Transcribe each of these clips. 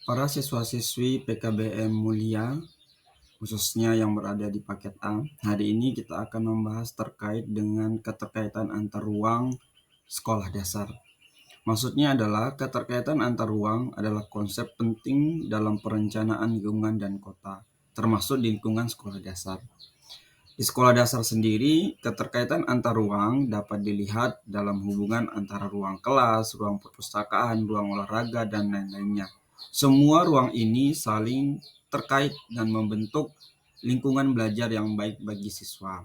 Para siswa-siswi PKBM Mulia, khususnya yang berada di paket A, hari ini kita akan membahas terkait dengan keterkaitan antar ruang sekolah dasar. Maksudnya adalah keterkaitan antar ruang adalah konsep penting dalam perencanaan lingkungan dan kota, termasuk di lingkungan sekolah dasar. Di sekolah dasar sendiri, keterkaitan antar ruang dapat dilihat dalam hubungan antara ruang kelas, ruang perpustakaan, ruang olahraga, dan lain-lainnya. Semua ruang ini saling terkait dan membentuk lingkungan belajar yang baik bagi siswa.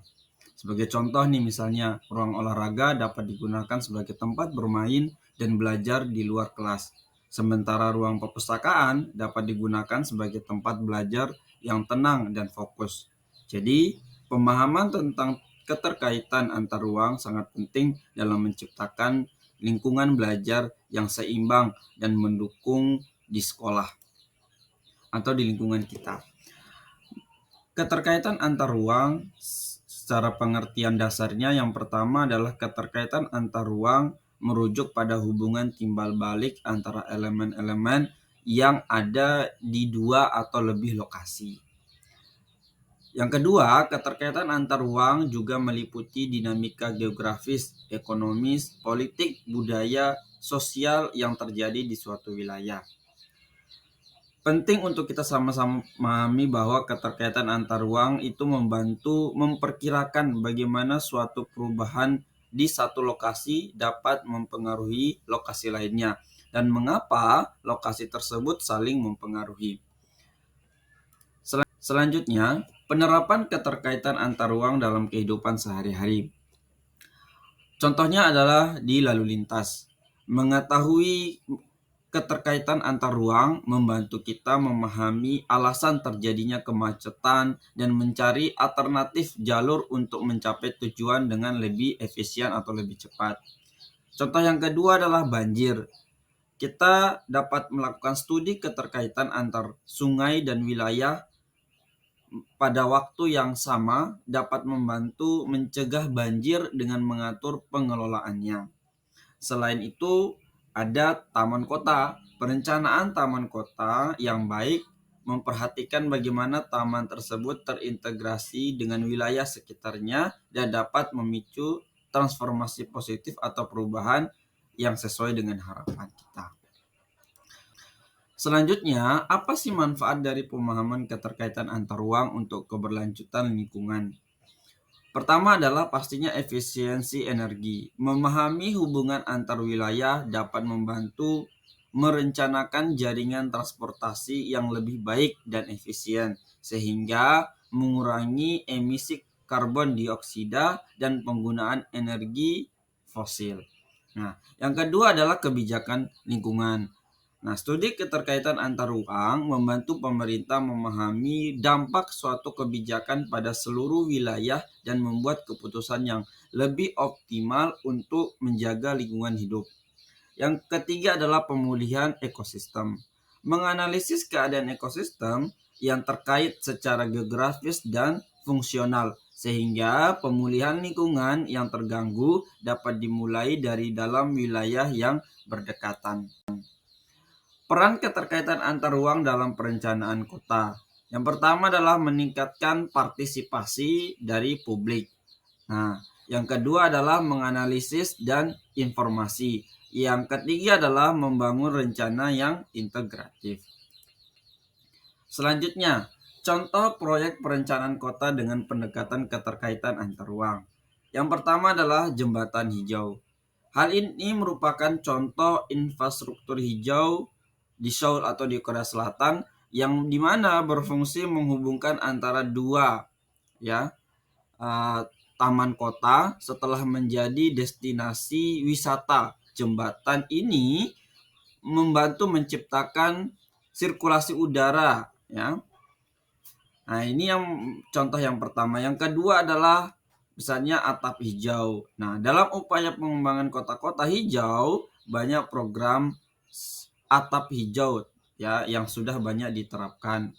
Sebagai contoh nih misalnya, ruang olahraga dapat digunakan sebagai tempat bermain dan belajar di luar kelas. Sementara ruang perpustakaan dapat digunakan sebagai tempat belajar yang tenang dan fokus. Jadi, pemahaman tentang keterkaitan antar ruang sangat penting dalam menciptakan lingkungan belajar yang seimbang dan mendukung di sekolah atau di lingkungan kita. Keterkaitan antar ruang secara pengertian dasarnya yang pertama adalah keterkaitan antar ruang merujuk pada hubungan timbal balik antara elemen-elemen yang ada di dua atau lebih lokasi. Yang kedua, keterkaitan antar ruang juga meliputi dinamika geografis, ekonomis, politik, budaya, sosial yang terjadi di suatu wilayah. Penting untuk kita sama-sama memahami bahwa keterkaitan antar ruang itu membantu memperkirakan bagaimana suatu perubahan di satu lokasi dapat mempengaruhi lokasi lainnya dan mengapa lokasi tersebut saling mempengaruhi. Selanjutnya, penerapan keterkaitan antar ruang dalam kehidupan sehari-hari. Contohnya adalah di lalu lintas. Mengetahui keterkaitan antar ruang membantu kita memahami alasan terjadinya kemacetan dan mencari alternatif jalur untuk mencapai tujuan dengan lebih efisien atau lebih cepat. Contoh yang kedua adalah banjir. Kita dapat melakukan studi keterkaitan antar sungai dan wilayah pada waktu yang sama dapat membantu mencegah banjir dengan mengatur pengelolaannya. Selain itu, ada taman kota. Perencanaan taman kota yang baik memperhatikan bagaimana taman tersebut terintegrasi dengan wilayah sekitarnya dan dapat memicu transformasi positif atau perubahan yang sesuai dengan harapan kita. Selanjutnya, apa sih manfaat dari pemahaman keterkaitan antar ruang untuk keberlanjutan lingkungan? Pertama adalah pastinya efisiensi energi. Memahami hubungan antar wilayah dapat membantu merencanakan jaringan transportasi yang lebih baik dan efisien, sehingga mengurangi emisi karbon dioksida dan penggunaan energi fosil. Nah, yang kedua adalah kebijakan lingkungan. Nah, studi keterkaitan antar ruang membantu pemerintah memahami dampak suatu kebijakan pada seluruh wilayah dan membuat keputusan yang lebih optimal untuk menjaga lingkungan hidup. Yang ketiga adalah pemulihan ekosistem. Menganalisis keadaan ekosistem yang terkait secara geografis dan fungsional, sehingga pemulihan lingkungan yang terganggu dapat dimulai dari dalam wilayah yang berdekatan. Peran keterkaitan antar ruang dalam perencanaan kota. Yang pertama adalah meningkatkan partisipasi dari publik. Nah, yang kedua adalah menganalisis dan informasi. Yang ketiga adalah membangun rencana yang integratif. Selanjutnya, contoh proyek perencanaan kota dengan pendekatan keterkaitan antar ruang. Yang pertama adalah jembatan hijau. Hal ini merupakan contoh infrastruktur hijau di Seoul atau di Korea Selatan yang dimana berfungsi menghubungkan antara dua taman kota setelah menjadi destinasi wisata. Jembatan ini membantu menciptakan sirkulasi udara ya. Nah, ini yang contoh yang pertama. Yang kedua adalah misalnya atap hijau. Nah, dalam upaya pengembangan kota-kota hijau banyak program atap hijau ya yang sudah banyak diterapkan.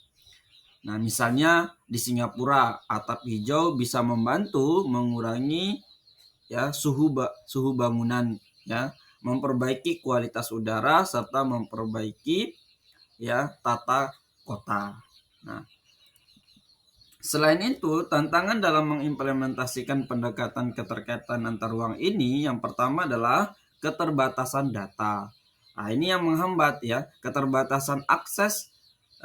Nah, misalnya di Singapura, atap hijau bisa membantu mengurangi ya suhu bangunan ya, memperbaiki kualitas udara serta memperbaiki ya tata kota. Nah, selain itu, tantangan dalam mengimplementasikan pendekatan keterkaitan antar ruang ini yang pertama adalah keterbatasan data. Nah, ini yang menghambat ya, keterbatasan akses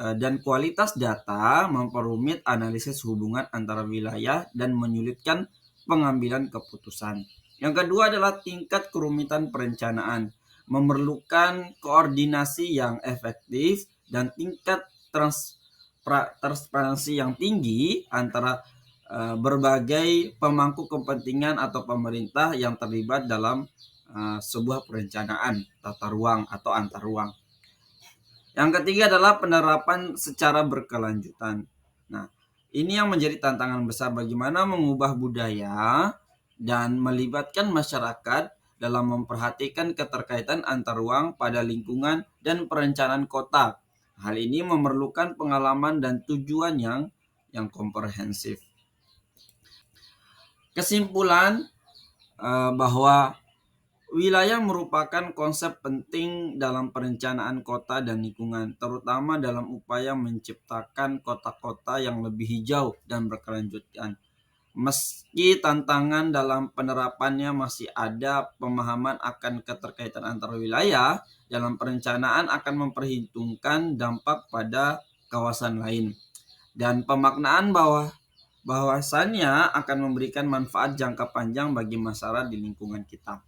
dan kualitas data memperumit analisis hubungan antara wilayah dan menyulitkan pengambilan keputusan. Yang kedua adalah tingkat kerumitan perencanaan, memerlukan koordinasi yang efektif dan tingkat transparansi yang tinggi antara berbagai pemangku kepentingan atau pemerintah yang terlibat dalam sebuah perencanaan tata ruang atau antar ruang. Yang ketiga adalah penerapan secara berkelanjutan. Nah, ini yang menjadi tantangan besar bagaimana mengubah budaya dan melibatkan masyarakat dalam memperhatikan keterkaitan antar ruang pada lingkungan dan perencanaan kota. Hal ini memerlukan pengalaman dan tujuan yang komprehensif. Kesimpulan bahwa wilayah merupakan konsep penting dalam perencanaan kota dan lingkungan, terutama dalam upaya menciptakan kota-kota yang lebih hijau dan berkelanjutan. Meski tantangan dalam penerapannya masih ada, pemahaman akan keterkaitan antar wilayah dalam perencanaan akan memperhitungkan dampak pada kawasan lain. Dan pemaknaan bahwasannya akan memberikan manfaat jangka panjang bagi masyarakat di lingkungan kita.